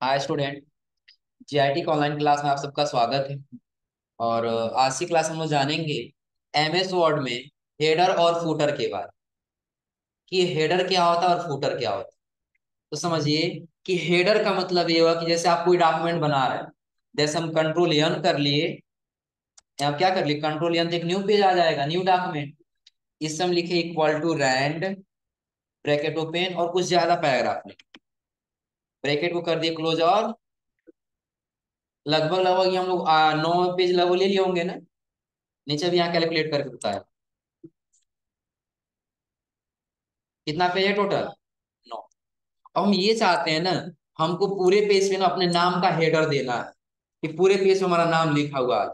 Hi student. GIT के online class में आप सबका स्वागत है। और आज की क्लास हम लोग जानेंगे एमएस वर्ड में हेडर और फूटर के बारे कि हेडर क्या होता है और फूटर क्या होता है। तो समझिए कि हेडर का मतलब ये हुआ कि जैसे आप कोई डॉक्यूमेंट बना रहे हैं, जैसे हम कंट्रोल एन कर लिए, या क्या कर लिए, कंट्रोल एन तो एक न्यू पेज आ जाएगा, न्यू डॉक्यूमेंट। इससे हम लिखे equal to rand, bracket open और कुछ ज्यादा पैराग्राफ में ब्रैकेट को कर दिए क्लोज। और लगभग लगभग ये हम लोग 9 पेज लगभग ले लिए होंगे ना। नीचे भी यहाँ कैलकुलेट करके बताया कितना पेज है टोटल, 9। अब हम ये चाहते हैं ना, हमको पूरे पेज पे ना अपने नाम का हेडर देना है कि पूरे पेज पे हमारा नाम लिखा हुआ है। आ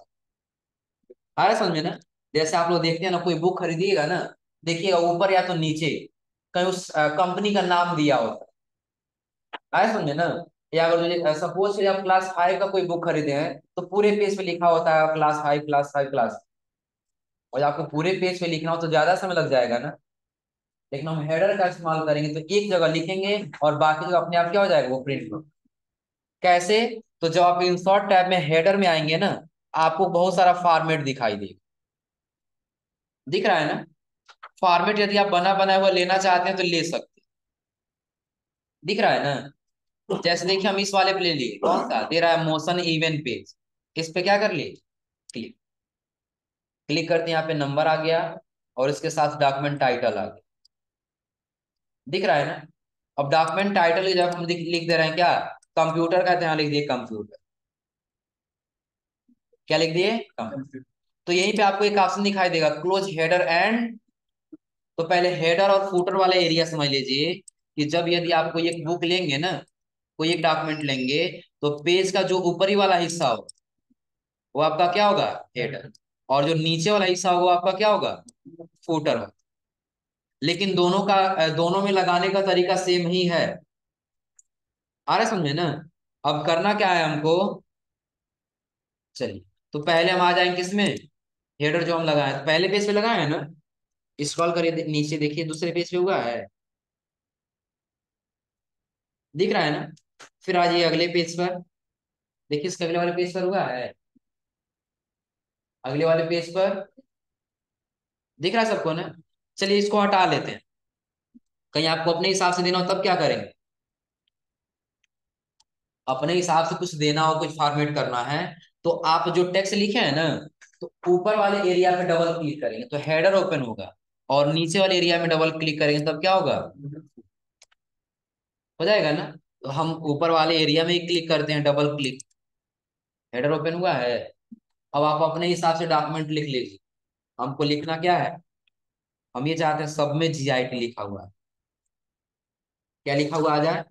रहा है समझ में ना। जैसे आप लोग देखते हैं ना, कोई बुक खरीदिएगा ना, देखिएगा ऊपर या तो नीचे कहीं उस कंपनी का नाम दिया होता है। आ रहा है समझ में ना। या अगर सपोज आप क्लास 5 का कोई बुक खरीदे हैं तो पूरे पेज पे लिखा होता है क्लास 5 क्लास 5 क्लास। और आपको पूरे पेज पे लिखना हो तो ज्यादा समय लग जाएगा ना। लेकिन हम हेडर का इस्तेमाल करेंगे तो एक जगह लिखेंगे और बाकी जगह अपने आप क्या हो जाएगा, वो प्रिंट हो। कैसे? तो जब आप इंसर्ट टैब में हेडर में आएंगे ना, आपको बहुत सारा फॉर्मेट दिखाई देगा। दिख रहा है ना। फॉर्मेट यदि आप बना बनाया हुआ लेना चाहते हैं तो ले सकते हैं। दिख रहा है ना। जैसे देखिए हम इस वाले पे ले लिए, कौन सा दे रहा है, मोशन इवन पेज। इस पे क्या कर लिए, क्लिक। क्लिक करते हैं, यहाँ पे नंबर आ गया और इसके साथ डॉक्यूमेंट टाइटल आ गया। दिख रहा है ना। अब डॉक्यूमेंट टाइटल की जगह हम लिख दे रहे हैं क्या, कंप्यूटर का, यहाँ लिख दिए कंप्यूटर। क्या लिख दिए, कंप्यूटर। तो यहीं पे आपको एक ऑप्शन दिखाई देगा, क्लोज हेडर एंड। तो पहले हेडर और फुटर वाला एरिया समझ लीजिए कि जब यदि आप कोई एक बुक लेंगे ना, कोई एक डॉक्यूमेंट लेंगे, तो पेज का जो ऊपरी वाला हिस्सा हो वो आपका क्या होगा, हेडर। और जो नीचे वाला हिस्सा होगा वो आपका क्या होगा, फुटर होगा। लेकिन दोनों में लगाने का तरीका सेम ही है। आ रहा है समझे ना। अब करना क्या है हमको, चलिए। तो पहले हम आ जाएंगे किसमें, हेडर जो हम लगाए तो पहले पेज पे लगाए हैं ना। स्क्रॉल करिए, नीचे देखिए दूसरे पेज पे हुआ है, दिख रहा है ना। फिर आ जाइए अगले पेज पर, देखिए इसके अगले वाले पेज पर हुआ है, अगले वाले पेज पर दिख रहा है सबको ना। चलिए इसको हटा लेते हैं, कहीं आपको अपने हिसाब से देना हो तब क्या करेंगे, अपने हिसाब से कुछ देना हो, कुछ फॉर्मेट करना है, तो आप जो टेक्स्ट लिखे हैं ना, तो ऊपर वाले एरिया पे डबल क्लिक करेंगे तो हेडर ओपन होगा, और नीचे वाले एरिया में डबल क्लिक करेंगे तब क्या होगा, हो जाएगा ना। तो हम ऊपर वाले एरिया में ही क्लिक करते हैं, डबल क्लिक, हेडर ओपन हुआ है। अब आप अपने हिसाब से डॉक्यूमेंट लिख लीजिए। हमको लिखना क्या है, हम ये चाहते हैं सब में जीआईटी लिखा हुआ है। क्या लिखा हुआ आ जाए,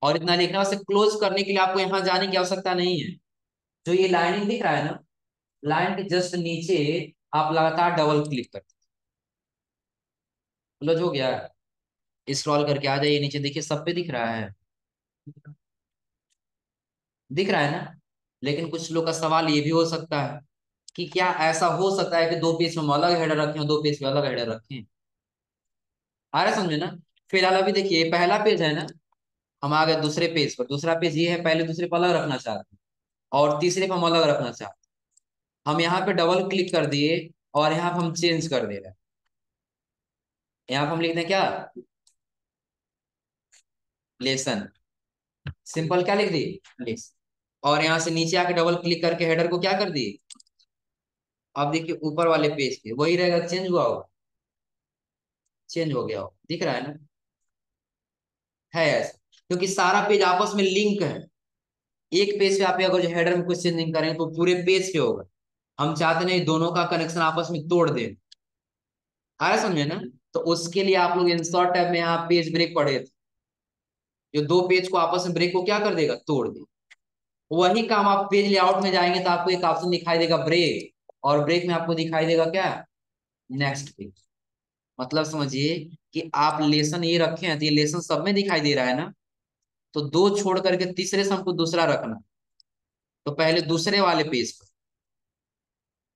और इतना लिखना है। उसे क्लोज करने के लिए आपको यहाँ जाने की आवश्यकता नहीं है। जो ये लाइनिंग दिख रहा है ना, लाइन के जस्ट नीचे आप लगातार डबल क्लिक करते, क्लोज हो गया। स्क्रॉल करके आ जाइए नीचे, देखिए सब पे दिख रहा है, दिख रहा है ना। लेकिन कुछ लोग का सवाल ये भी हो सकता है कि क्या ऐसा हो सकता है कि दो पेज में हम अलग हेडर रखें और दो पेज पे अलग हेडर रखें। आ रहा है समझे ना। फिलहाल अभी देखिए पहला पेज है ना, हम आ गए दूसरे पेज पर। दूसरा पेज ये है, पहले दूसरे पर अलग रखना चाहते हैं और तीसरे पर हम अलग रखना चाहते हैं। हम यहाँ पे डबल क्लिक कर दिए और यहाँ पे हम चेंज कर दे रहे हैं। यहाँ पे हम लिखते हैं क्या, लेसन। सिंपल क्या लिख दिए, लेसन। और यहाँ से नीचे आके डबल क्लिक करके हेडर को क्या कर दिए। अब देखिए ऊपर वाले पेज पे वही रहेगा, चेंज हुआ हो, चेंज हो गया हो, दिख रहा है ना। है ऐसा क्योंकि सारा पेज आपस में लिंक है। एक पेज पे आप अगर जो हेडर में कुछ चेंज नहीं करेंगे तो पूरे पेज पे होगा। हम चाहते नहीं दोनों का कनेक्शन आपस में तोड़ दे। आ रहा है समझे ना। तो उसके लिए आप लोग इंसर्ट टैब में यहाँ पेज ब्रेक पढ़े थे, जो दो पेज को आपस में ब्रेक को क्या कर देगा, तोड़ दे। वही काम आप पेज लेआउट में जाएंगे तो आपको एक ऑप्शन दिखाई देगा ब्रेक, और ब्रेक में आपको दिखाई देगा क्या, नेक्स्ट पेज। मतलब समझिए कि आप लेसन ये रखे हैं तो ये लेसन सब में दिखाई दे रहा है ना। तो दो छोड़ करके तीसरे से हमको दूसरा रखना, तो पहले दूसरे वाले पेज पर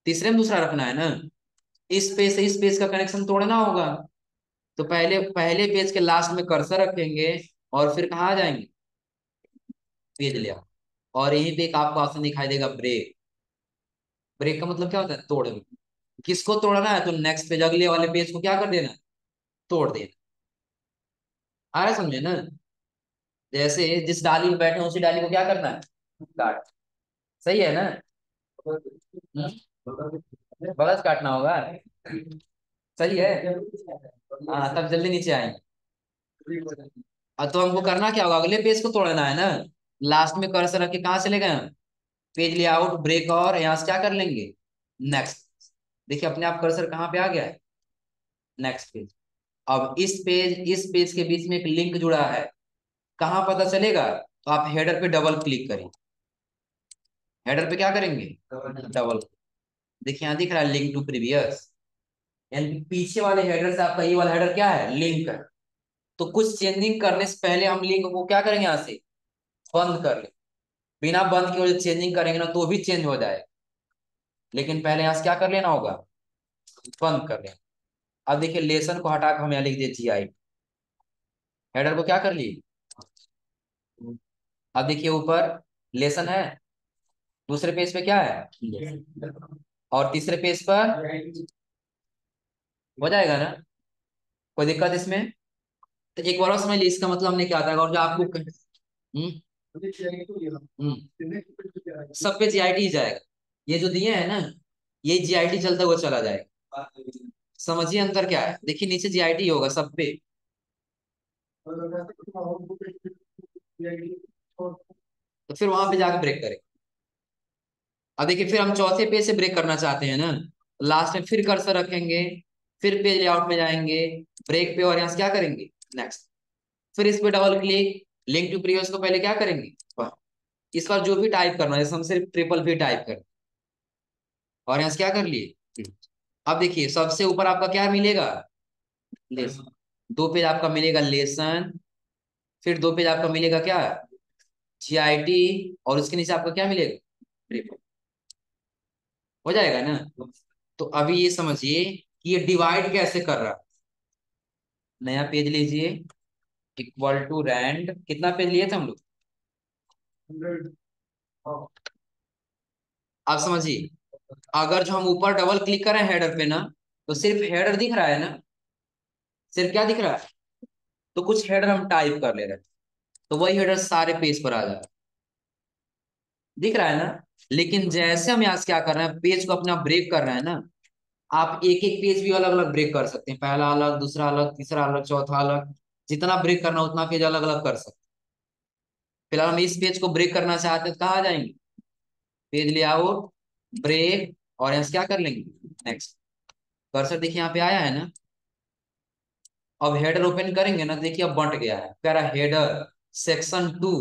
तीसरे में दूसरा रखना है ना। इस पेज से इस पेज का कनेक्शन तोड़ना होगा, तो पहले पहले पेज के लास्ट में कर्सर रखेंगे और फिर कहाँ आ जाएंगे, पेज लिया, और यहीं पे एक आपको ऑप्शन दिखाई देगा ब्रेक। ब्रेक का मतलब क्या होता है? तोड़। किसको तोड़ना है? तो नेक्स्ट पेज, अगले वाले पेज को क्या कर देना? तोड़ देना। आ रहा है समझे ना? जैसे जिस डाली में बैठे हैं उसी डाली को क्या करना है? काट। सही है ना? हम्म? बगल से काटना होगा। सही है। हाँ, तब जल्दी नीचे आएंगे। अब तो हमको करना क्या होगा? अगले पेज को तोड़ना है ना। लास्ट में कर्सर रख के कहाँ चले गए हम? पेज लेआउट, ब्रेक, और यहाँ से क्या कर लेंगे? नेक्स्ट। देखिए अपने आप कर्सर कहाँ पे आ गया है? Next page. अब इस पेज के बीच में एक लिंक जुड़ा है, कहाँ पता चलेगा? तो आप हेडर पे डबल क्लिक करें। हेडर पे क्या करेंगे? डबल। देखिए यहाँ दिख रहा है लिंक टू प्रीवियस, यानी कि पीछे वाले हेडर से आपका ये वाला हेडर क्या है? लिंक है। तो कुछ चेंजिंग करने से पहले हम लिंक को क्या करेंगे? यहाँ से बंद कर ले। बिना बंद किए वजह चेंजिंग करेंगे ना तो भी चेंज हो जाए, लेकिन पहले यहाँ से क्या कर लेना होगा? बंद कर लेना। अब देखिए लेसन को हटा कर हम यहाँ लिख दिए GI। हेडर को क्या कर लिए? अब देखिए ऊपर लेसन है, दूसरे पेज पे क्या है? और तीसरे पेज पर हो जाएगा ना? कोई दिक्कत इसमें? तो एक बार और समझ लीजिए इसका मतलब हमने क्या था, और जो आपको सब पे GIT जाएगा। ये जो दिए है ना, ये GIT चलता हुआ चला जाएगा। समझिए अंतर क्या है? देखिए नीचे GIT होगा सब पे। तो फिर वहां पे जाकर ब्रेक करें। अब देखिए फिर हम चौथे पेज से ब्रेक करना चाहते हैं ना, लास्ट में फिर कर्सर रखेंगे, फिर पेज लेआउट में जाएंगे, ब्रेक पे, और यहाँ से क्या करेंगे? नेक्स्ट। फिर इस पे double click, link to previous को पहले क्या करेंगे? वाह। इस बार जो भी टाइप करना है, जैसे हम सिर्फ ट्रिपल भी टाइप कर, और यहाँ से क्या कर लिए? अब देखिए सबसे ऊपर आपका क्या मिलेगा? लेसन। दो पेज आपका मिलेगा लेसन, फिर दो पेज आपका मिलेगा क्या? GIT, और उसके नीचे आपका क्या मिलेगा? ट्रिपल। हो जाएगा ना? तो अभी ये समझिए कि ये डिवाइड कैसे कर रहा है। नया पेज लीजिए, इक्वल टू रैंड, कितना पेज लिए थे हम लोग? आप समझिए, अगर जो हम ऊपर डबल क्लिक करें हेडर पे ना, तो सिर्फ हेडर दिख रहा है ना? सिर्फ क्या दिख रहा है? तो कुछ हेडर हम टाइप कर ले रहे हैं, तो वही हेडर सारे पेज पर आ जा रहा है। दिख रहा है ना? लेकिन जैसे हम यहाँ से क्या कर रहे हैं, पेज को अपना ब्रेक कर रहे हैं ना, आप एक एक पेज भी अलग अलग ब्रेक कर सकते हैं, पहला अलग, दूसरा अलग, तीसरा अलग, चौथा अलग। जितना ब्रेक करना उतना पेज अलग अलग कर सकते हैं। फिलहाल हम इस पेज को ब्रेक करना चाहते हैं तो कहाँ आ जाएंगे? पेज लेआउट, ब्रेक, और यहाँ से क्या कर लेंगे? नेक्स्ट। कर्सर देखिए यहाँ पे आया है ना? अब हेडर ओपन करेंगे ना, देखिए अब बंट गया है, कह रहा हेडर सेक्शन 2।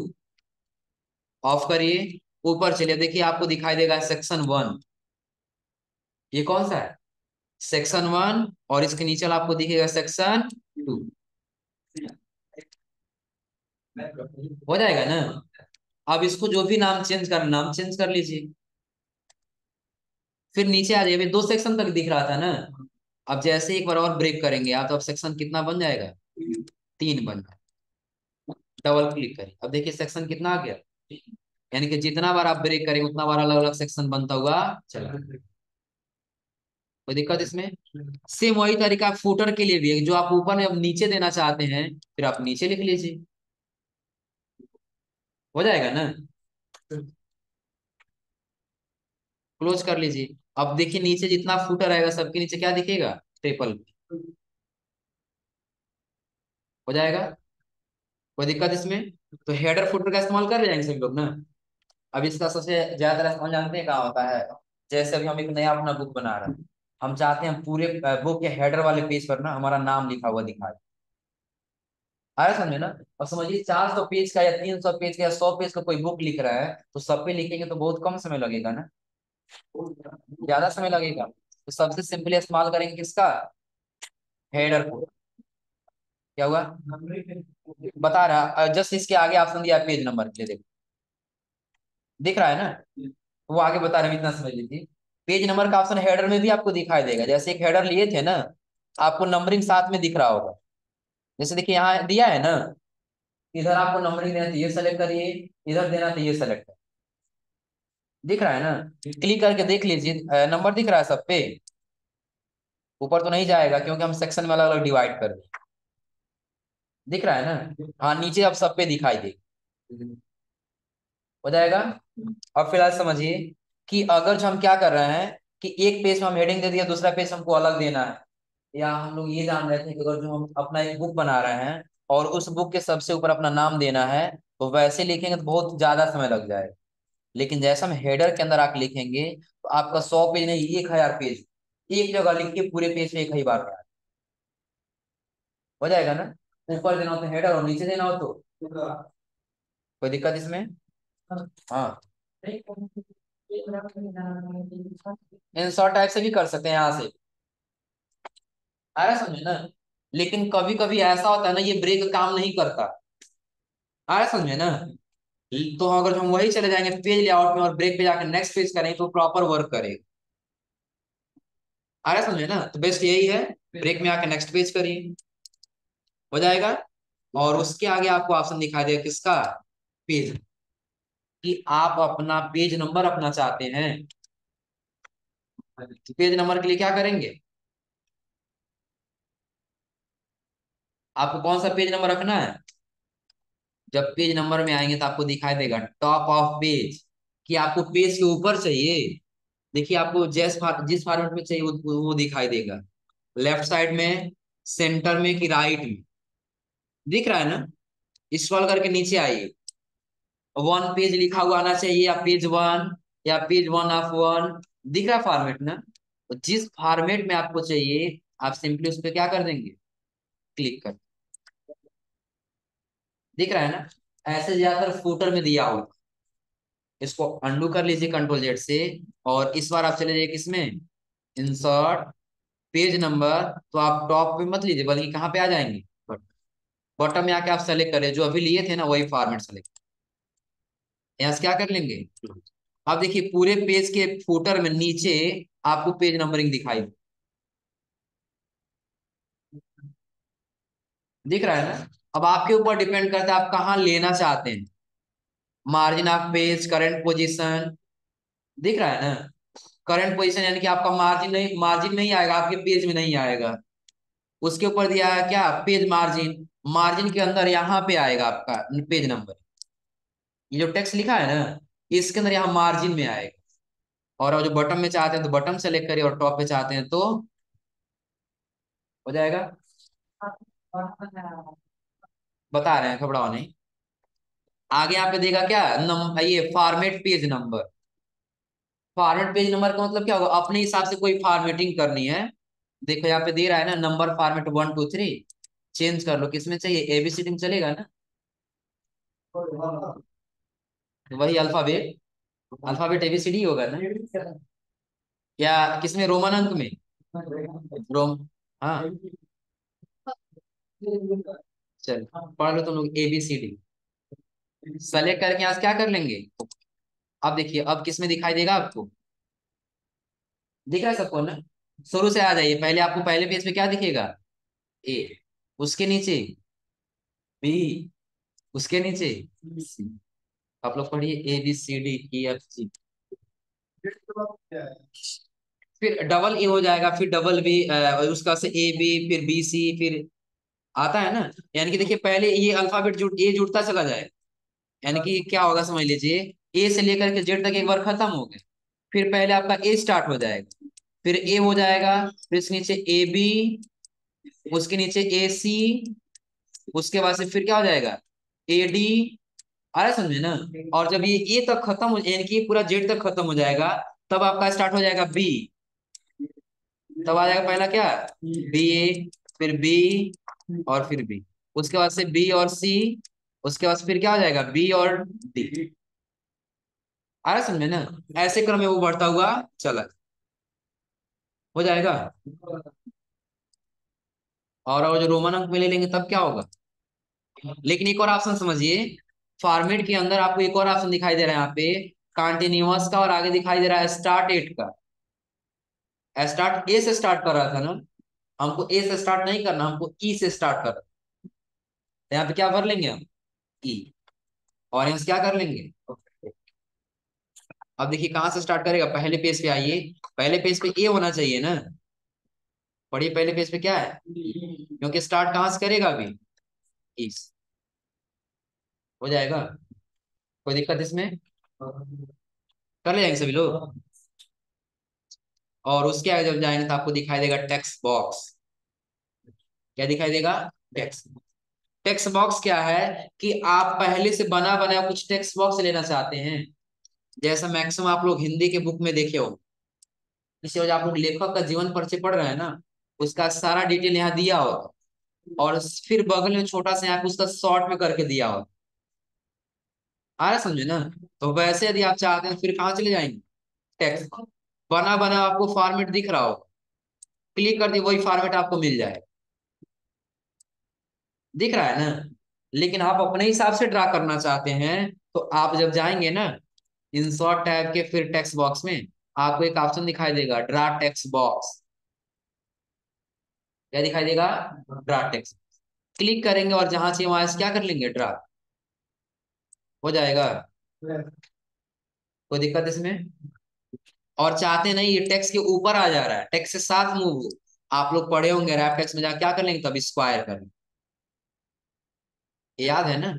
ऑफ करिए, ऊपर चलिए, देखिए आपको दिखाई देगा सेक्शन 1। ये कौन सा है? सेक्शन 1, और इसके नीचे आपको दिखेगा सेक्शन 2। हो जाएगा ना? अब इसको जो भी नाम चेंज करना, नाम चेंज कर लीजिए। फिर नीचे आ जाइए, 2 सेक्शन तक दिख रहा था ना। अब जैसे एक बार और ब्रेक करेंगे आप, तो अब सेक्शन कितना बन जाएगा? 3 बन जाएगा। डबल क्लिक करें, अब देखिए सेक्शन कितना आ गया। यानी कि जितना बार आप ब्रेक करेंगे उतना बार अलग अलग सेक्शन बनता हुआ चला। कोई दिक्कत इसमें? सेम वही तरीका फुटर के लिए भी है, जो आप ऊपर में अब नीचे देना चाहते हैं, फिर आप नीचे लिख लीजिए। हो जाएगा ना? क्लोज कर लीजिए। अब देखिए नीचे जितना फुटर आएगा सबके नीचे क्या दिखेगा? ट्रिपल। हो जाएगा। कोई दिक्कत इसमें? तो हेडर फुटर का इस्तेमाल कर जाएंगे सभी लोग ना। अब इसका सबसे ज्यादा इस्तेमाल जानते हैं कहाँ होता है? जैसे अभी हम एक नया अपना बुक बना रहे हैं, हम चाहते हैं पूरे बुक के हेडर वाले पेज पर ना हमारा नाम लिखा हुआ दिखाए। आया समझे ना? अब समझिए 400 पेज का या 300 पेज का या 100 पेज का कोई बुक लिख रहा है, तो सब पे लिखेंगे तो बहुत कम समय लगेगा ना, ज्यादा समय लगेगा। तो सबसे सिंपली इस्तेमाल करेंगे किसका? हेडर को। क्या हुआ? बता रहा, जस्ट इसके आगे ऑप्शन दिया है पेज नंबर के लिए, देखो दिख रहा है ना? वो आगे बता रहे हैं, इतना समझ लीजिए। पेज नंबर का ऑप्शन हेडर में भी आपको दिखाई देगा, जैसे एक हेडर लिए थे ना, आपको नंबरिंग साथ में दिख रहा होगा। जैसे देखिए यहाँ दिया है ना, इधर आपको नंबरिंग देना तो ये सेलेक्ट करिए, इधर देना तो ये सेलेक्ट करिए। दिख रहा है ना? क्लिक करके देख लीजिए, नंबर दिख रहा है सब पे। ऊपर तो नहीं जाएगा क्योंकि हम सेक्शन में अलग अलग डिवाइड कर दिए। दिख रहा है ना? हाँ, नीचे अब सब पे दिखाई दे, हो जाएगा। अब फिलहाल समझिए कि अगर जो हम क्या कर रहे हैं कि एक पेज में हम हेडिंग दे दिया, दूसरा पेज हमको अलग देना है, या हम लोग ये जान रहे थे कि अगर जो हम अपना एक बुक बना रहे हैं और उस बुक के सबसे ऊपर अपना नाम देना है, तो वैसे लिखेंगे तो बहुत ज्यादा समय लग जाएगा। लेकिन जैसे हम हेडर के अंदर आके लिखेंगे तो आपका 100 पेज नहीं, 1000 पेज एक जगह लिख के पूरे पेज में एक ही बार में हो जाएगा ना। ऊपर देना हो तो हेडर और नीचे देना हो तो कोई दिक्कत इसमें? हाँ, इंसर्ट टाइप से भी कर सकते हैं यहाँ से, आया समझे ना। लेकिन कभी कभी ऐसा होता है ना, ये ब्रेक काम नहीं करता, आया समझे ना। तो अगर हम वही चले जाएंगे पेज लेआउट में और ब्रेक पे जाकर नेक्स्ट पेज करें तो प्रॉपर वर्क करेगा, आया समझे ना। तो बेस्ट यही है, ब्रेक में आकर नेक्स्ट पेज करिए, हो जाएगा। और उसके आगे आपको ऑप्शन दिखाई देगा किसका, पेज, कि आप अपना पेज नंबर अपना चाहते हैं। पेज नंबर के लिए क्या करेंगे, आपको कौन सा पेज नंबर रखना है। जब पेज नंबर में आएंगे तो आपको दिखाई देगा टॉप ऑफ पेज, कि आपको पेज के ऊपर चाहिए। देखिए आपको जिस फॉर्मेट में चाहिए वो दिखाई देगा, लेफ्ट साइड में, सेंटर में कि राइट में, दिख रहा है ना। स्क्रॉल करके नीचे आइए, वन पेज लिखा हुआ आना चाहिए, या पेज वन, या पेज वन ऑफ वन, दिख रहा है फॉर्मेट ना। तो जिस फॉर्मेट में आपको चाहिए आप सिंपली उस पर क्या कर देंगे, क्लिक कर, दिख रहा है ना। ऐसे ज्यादातर फूटर में दिया हुआ, इसको अंडू कर लीजिए कंट्रोल जेड से, और इस बार आप चले जाइए किसमें, इंसर्ट पेज नंबर, तो आप टॉप पे मत लीजिए बल्कि कहाँ पे आ जाएंगे, बॉटम में आके आप सेलेक्ट करें जो अभी लिए थे ना वही फॉर्मेट सेलेक्ट, यहाँ से क्या कर लेंगे। अब देखिए पूरे पेज के फुटर में नीचे आपको पेज नंबरिंग दिखाई दिख रहा है ना। अब आपके ऊपर डिपेंड करता है आप कहाँ लेना चाहते हैं, margin of page, current position, दिख रहा है ना। करंट पोजीशन यानी कि आपका मार्जिन नहीं आएगा, आपके पेज में नहीं आएगा। उसके ऊपर दिया है क्या, पेज मार्जिन, मार्जिन के अंदर यहाँ पे आएगा आपका पेज नंबर, ये जो टेक्स्ट लिखा है ना इसके अंदर यहाँ मार्जिन में आएगा। और जो बटन में चाहते हैं तो बटन सेलेक्ट करिए, और टॉप पे चाहते हैं तो हो जाएगा। बता रहे हैं, घबराओ नहीं। आगे यहाँ पे देगा क्या, ये format page number. Format page number का मतलब क्या होगा, अपने हिसाब से कोई फॉर्मेटिंग करनी है। देखो यहाँ पे दे रहा है ना, नंबर फॉर्मेट 1 2 3, चेंज कर लो किसमें चाहिए, एबीसीडी में चलेगा ना। वही अल्फाबेट, अल्फाबेट एबीसीडी होगा ना, या किसमें, रोमन अंक में, रोम, हाँ। चल पढ़ लो तुम लोग एबीसीडी, सेलेक्ट करके यहाँ से क्या कर लेंगे। अब देखिए अब किसमें दिखाई देगा आपको, दिख रहा है सबको ना। शुरू से आ जाइए, पहले आपको पहले पेज पे क्या दिखेगा, ए, उसके नीचे बी, उसके नीचे सी। आप लोग पढ़िए ABCDEFG, फिर डबल ए हो जाएगा, फिर डबल बी, उसका से AB, फिर BC, फिर आता है ना। यानी कि देखिए पहले ये अल्फाबेट जुड़ता चला जाए, यानी कि क्या होगा समझ लीजिए, ए से लेकर के जेड तक एक बार खत्म हो गए, फिर पहले आपका ए स्टार्ट हो जाएगा, फिर ए हो जाएगा, फिर इसके नीचे AB, उसके नीचे AC, उसके बाद से फिर क्या हो जाएगा, AD, आ रहा है समझे ना। और जब ये ए तक खत्म हो, यानी कि पूरा जेड तक खत्म हो जाएगा, तब आपका स्टार्ट हो जाएगा बी, तब आ जाएगा पहला क्या, BA, फिर बी, और फिर बी, उसके बाद से बी और सी, उसके बाद फिर क्या हो जाएगा, बी और डी, आ रहा है समझे ना। ऐसे क्रम में वो बढ़ता हुआ चला, हो जाएगा। और जो रोमन अंक में ले लेंगे तब क्या होगा। लेकिन एक और ऑप्शन समझिए, फॉर्मेट के अंदर आपको एक और ऑप्शन दिखाई दे रहा है यहाँ पे, कंटिन्यूअस का, और आगे दिखाई दे रहा है स्टार्ट एट का। स्टार्ट ए से स्टार्ट कर रहा था ना, हमको ए से स्टार्ट नहीं करना, हमको ई से स्टार्ट करना, यहाँ पे क्या भर लेंगे हम, ई। और यहाँ से क्या कर लेंगे। अब देखिए कहाँ से स्टार्ट करेगा, पहले पेज पे आइए। पहले पेज पे ए होना चाहिए ना। पढ़िए पहले पेज पे क्या है, क्योंकि स्टार्ट कहाँ से करेगा अभी, इस। हो जाएगा, कोई दिक्कत इसमें, कर ले जाएंगे सभी लोग। और उसके आगे जब जाएंगे तो आपको दिखाई देगा टेक्स्ट बॉक्स। क्या दिखाई देगा, टेक्स्ट। टेक्स्ट बॉक्स क्या है कि आप पहले से बना बनाया कुछ टेक्स्ट बॉक्स लेना चाहते हैं। जैसा मैक्सिमम आप लोग हिंदी के बुक में देखे हो, इसी वजह आप लोग लेखक का जीवन परिचय पढ़ रहे हैं ना, उसका सारा डिटेल यहाँ दिया होगा। और फिर बगल में छोटा सा यहाँ पे उसका शॉर्ट में करके दिया होगा। आ रहा समझे ना। तो वैसे यदि आप चाहते हैं फिर कहाँ चले जाएंगे, टेक्स्ट। बना बना आपको फॉर्मेट दिख रहा हो, क्लिक कर दिए वही फॉर्मेट आपको मिल जाए, दिख रहा है ना। लेकिन आप अपने हिसाब से ड्रा करना चाहते हैं, तो आप जब जाएंगे ना इंसर्ट टैब के फिर टेक्स्ट बॉक्स में, आपको एक ऑप्शन दिखाई देगा ड्रा टेक्स्ट बॉक्स। क्या दिखाई देगा, ड्रा टेक्स्ट। क्लिक करेंगे और जहां चाहिए वहां से क्या कर लेंगे, ड्रा। हो जाएगा, कोई दिक्कत इसमें। और चाहते नहीं ये टेक्स्ट के ऊपर आ जा रहा है, टेक्स्ट के साथ मूव। आप लोग पढ़े होंगे रैप टेक्स्ट में जा क्या कर लेंगे, तब स्क्वायर कर लेंगे। ये याद है ना।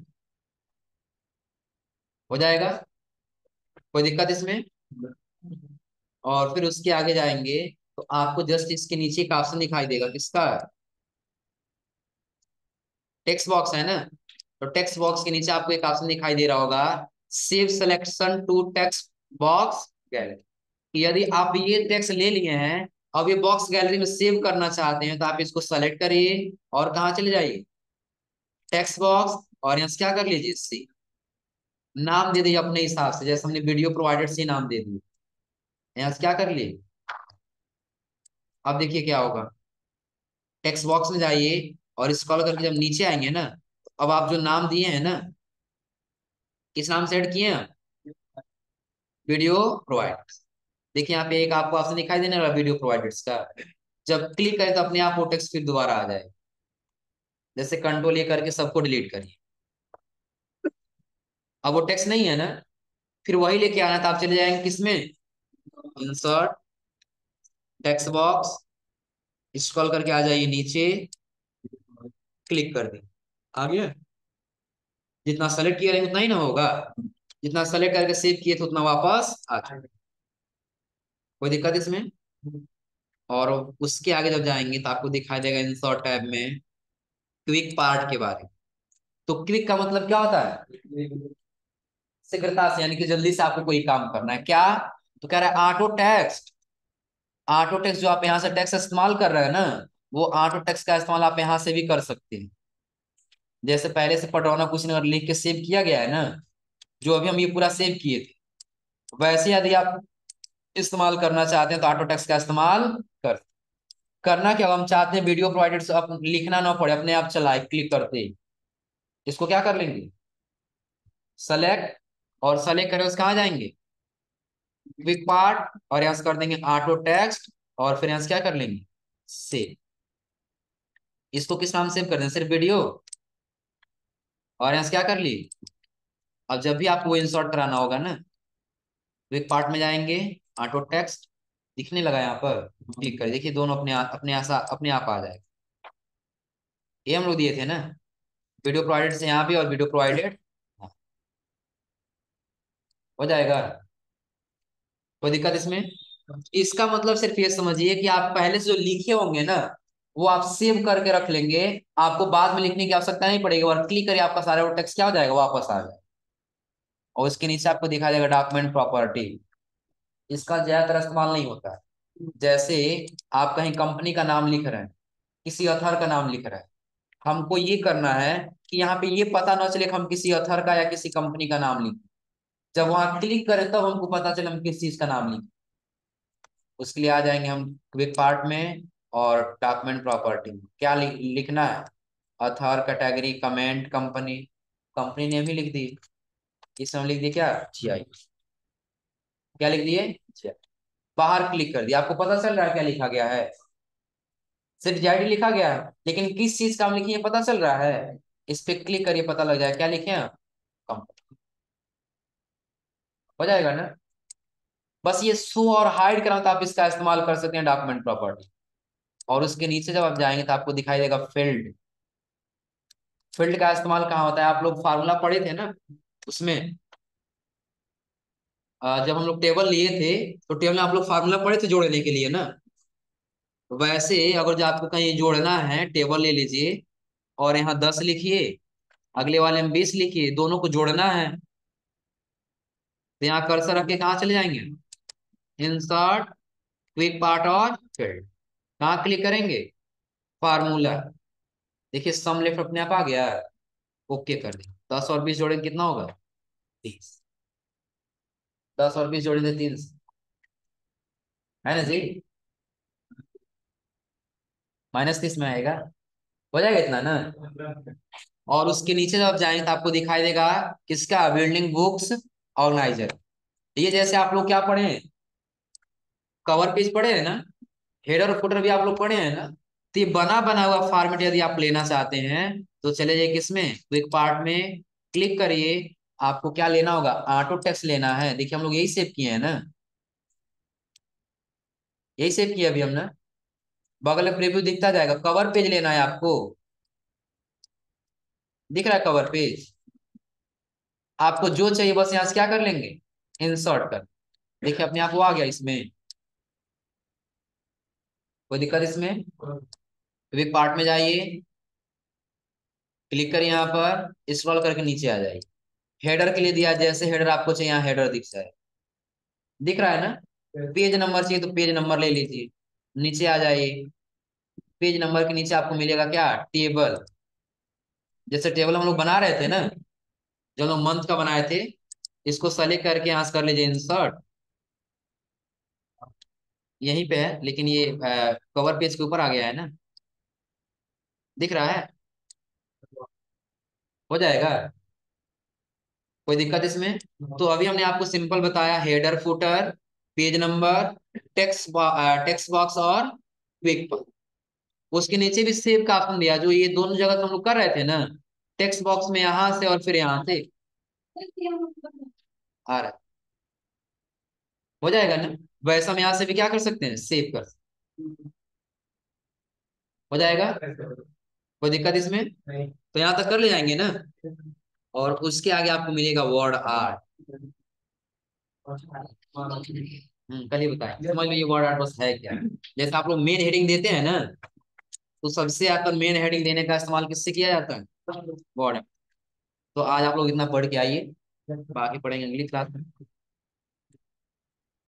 हो जाएगा, कोई दिक्कत इसमें। और फिर उसके आगे जाएंगे तो आपको जस्ट इसके नीचे एक ऑप्शन दिखाई देगा, किसका, टेक्स्ट बॉक्स है ना। तो टेक्स्ट बॉक्स के नीचे आपको एक ऑप्शन दिखाई दे रहा होगा, save selection to text box gallery. यदि आप ये टेक्स्ट ले लिए हैं, अब ये बॉक्स गैलरी में सेव करना चाहते हैं, तो आप इसको सेलेक्ट करिए और कहाँ चले जाइए, टेक्स्ट बॉक्स। और यहाँ से क्या कर लीजिए, सी। नाम दे दीजिए अपने हिसाब से, जैसे हमने वीडियो प्रोवाइडर से नाम दे दिए। यहाँ से क्या कर लिए। अब देखिए क्या होगा, टेक्स्ट बॉक्स में जाइए और स्क्रॉल करके जब नीचे आएंगे ना, तो अब आप जो नाम दिए हैं ना, किस नाम से ऐड किए हैं, वीडियो प्रोवाइडर्स। देखिए यहाँ पे एक आपको ऑप्शन दिखाई देने वाला वीडियो प्रोवाइडर्स का। जब क्लिक करें तो अपने आप वो टेक्स्ट फिर दोबारा आ जाए। जैसे कंट्रोल ये करके सबको डिलीट करिए। अब वो टेक्स्ट नहीं है ना, फिर वही लेके आना था, आप चले जाएंगे किसमें, इंसर्ट टेक्स्ट बॉक्स, स्क्रॉल करके आ जाइए नीचे, क्लिक कर दें। आ गया, जितना सेलेक्ट किया रहेंगे उतना ही ना होगा, जितना सेलेक्ट करके सेव किए थे उतना वापस आ जाएगा। कोई दिक्कत इसमें। और उसके आगे जब जाएंगे तो आपको दिखाई देगा इंसर्ट टैब में क्विक पार्ट के बारे में। तो क्विक का मतलब क्या होता है, शीघ्रता से, यानी कि जल्दी से आपको कोई काम करना है क्या। तो कह रहा है ऑटो टेक्स्ट। ऑटो टेक्स्ट जो आप यहाँ से टेक्स्ट इस्तेमाल कर रहे हैं ना, वो ऑटो टेक्स्ट का इस्तेमाल आप यहाँ से भी कर सकते हैं। जैसे पहले से पटौना कुछ ने लिख के सेव किया गया है ना, जो अभी हम ये पूरा सेव किए थे, वैसे यदि आप इस्तेमाल करना चाहते हैं तो ऑटो टेक्स्ट का इस्तेमाल कर। करना क्या, हम चाहते हैं वीडियो प्रोवाइडर से आप लिखना ना पड़े, अपने आप चलाए क्लिक करते ही। इसको क्या कर लेंगे, सेलेक्ट। और सेलेक्ट करें उस कहाँ जाएंगे, क्विक पार्ट, और यहाँ से कर देंगे ऑटो टेक्स्ट। और फिर यहाँ से क्या कर लेंगे, सेव। इसको किस नाम सेव कर दें, सिर्फ वीडियो। और यहाँ से क्या कर ली, अब जब भी आपको इंसर्ट कराना होगा ना, क्विक पार्ट में जाएंगे, ऑटो टेक्स्ट दिखने लगा यहाँ पर, क्लिक कर देखिए दोनों अपने आप आ जाएगा। ये हम लोग दिए थे ना, वीडियो प्रोवाइडेड से यहाँ पे और वीडियो प्रोवाइडेड। हो जाएगा, कोई दिक्कत इसमें। इसका मतलब सिर्फ ये समझिए कि आप पहले से जो लिखे होंगे ना, वो आप सेव करके रख लेंगे। आपको बाद में लिखने की आवश्यकता नहीं पड़ेगी, और क्लिक करिए आपका सारा वो टेक्स्ट क्या हो जाएगा, वापस आ जाएगा। और उसके नीचे आपको दिखा जाएगा डॉक्यूमेंट प्रॉपर्टी। इसका ज्यादातर इस्तेमाल नहीं होता है। जैसे आप कहीं कंपनी का नाम लिख रहे हैं, किसी अथर का नाम लिख रहे हैं, हमको ये करना है कि यहाँ पे ये पता ना चले कि हम किसी अथर का या किसी कंपनी का नाम लिखें। जब वहां क्लिक करें तब हमको पता चले हम किस चीज का नाम लिखें। उसके लिए आ जाएंगे हम क्विक पार्ट में, और डॉक्यूमेंट प्रॉपर्टी में क्या लिखना है, author, category, comment, company. Company name ही लिख दी, इसमें हम लिख दिए क्या, जीआई। क्या लिख दिए, GI। बाहर क्लिक कर दिया, आपको पता चल रहा है क्या लिखा गया है, सिर्फ जीआईडी लिखा गया है, लेकिन किस चीज का हम लिखिए पता चल रहा है। इस पे क्लिक करिए, पता लग जाएगा क्या लिखे हैं कम। हो जाएगा ना। बस ये शो और हाइड करना तो आप इसका इस्तेमाल कर सकते हैं डॉक्यूमेंट प्रॉपर्टी। और उसके नीचे जब आप जाएंगे तो आपको दिखाई देगा फील्ड। फील्ड का इस्तेमाल कहाँ होता है, आप लोग फार्मूला पढ़े थे ना उसमें। जब हम लोग टेबल लिए थे तो टेबल में आप लोग फार्मूला पढ़े थे जोड़ने के लिए ना। वैसे अगर जो आपको कहीं जोड़ना है, टेबल ले लीजिए और यहाँ 10 लिखिए, अगले वाले में 20 लिखिए, दोनों को जोड़ना है। तो यहाँ कर्सर रख के कहाँ चले जाएंगे, इंसर्ट, क्विक पार्ट और फील्ड। कहाँ क्लिक करेंगे, फार्मूला। देखिए सम लेफ्ट अपने आप आ गया। ओके कर दी। 10 और 20 जोड़ेंगे कितना होगा, 30। 10 और 20 जोड़ेंगे 30, है ना जी। -30 में आएगा। हो जाएगा इतना ना। और उसके नीचे जब आप जाएंगे तो आपको दिखाई देगा किसका, बिल्डिंग बुक्स ऑर्गेनाइजर। ये जैसे आप लोग क्या पढ़े हैं, कवर पेज पढ़े हैं ना, हेडर और फुटर भी आप लोग पढ़े हैं ना। तो ये बना बना हुआ फॉर्मेट यदि आप लेना चाहते हैं तो चले जाइए किसमें, क्विक पार्ट में, क्लिक करिए। आपको क्या लेना होगा, ऑटो टेक्स्ट लेना है। देखिए हम लोग यही सेव किए हैं ना, यही सेव किया अभी हमने। बगल में प्रीव्यू दिखता जाएगा, कवर पेज लेना है आपको। दिख रहा है कवर पेज, आपको जो चाहिए बस यहाँ से क्या कर लेंगे, इंसर्ट कर। देखिए अपने आप वो आ गया इसमें, कोई दिक्कत इसमें। क्विक पार्ट में जाइए, क्लिक करिए यहाँ पर, स्क्रॉल करके नीचे आ जाइए। हेडर के लिए दिया, जैसे हेडर आपको चाहिए यहाँ हेडर दिख जाए, दिख रहा है ना। पेज नंबर चाहिए तो पेज नंबर ले लीजिए, नीचे आ जाइए। पेज नंबर के नीचे आपको मिलेगा क्या, टेबल। जैसे टेबल हम लोग बना रहे थे ना, जो हम लोग मंथ का बनाए थे, इसको सेलेक्ट करके यहाँ से कर लीजिए इंसर्ट। यहीं पे है लेकिन ये कवर पेज के ऊपर आ गया है ना, दिख रहा है। हो जाएगा, कोई दिक्कत इसमें। तो अभी हमने आपको सिंपल बताया, header footer, page number, text box और क्विक। उसके नीचे भी सेव का ऑप्शन दिया, जो ये दोनों जगह तो हम लोग कर रहे थे ना, टेक्स्ट बॉक्स में यहाँ से और फिर यहाँ से आ रहा है। हो जाएगा ना। वैसा हम यहाँ से भी क्या कर सकते हैं, सेव कर सकते। हो जाएगा, कोई दिक्कत इसमें। तो यहाँ तक कर ले जाएंगे ना। और उसके आगे आपको मिलेगा वर्ड आर्ट। कल ही बताएं, समझ लो ये वर्ड आर्ट बस है क्या। जैसे आप लोग मेन हेडिंग देते हैं ना, तो सबसे आकर मेन हेडिंग देने का इस्तेमाल किससे किया जाता है, वर्ड। तो आज आप लोग इतना पढ़ के आइए, बाकी पढ़ेंगे अगली क्लास में।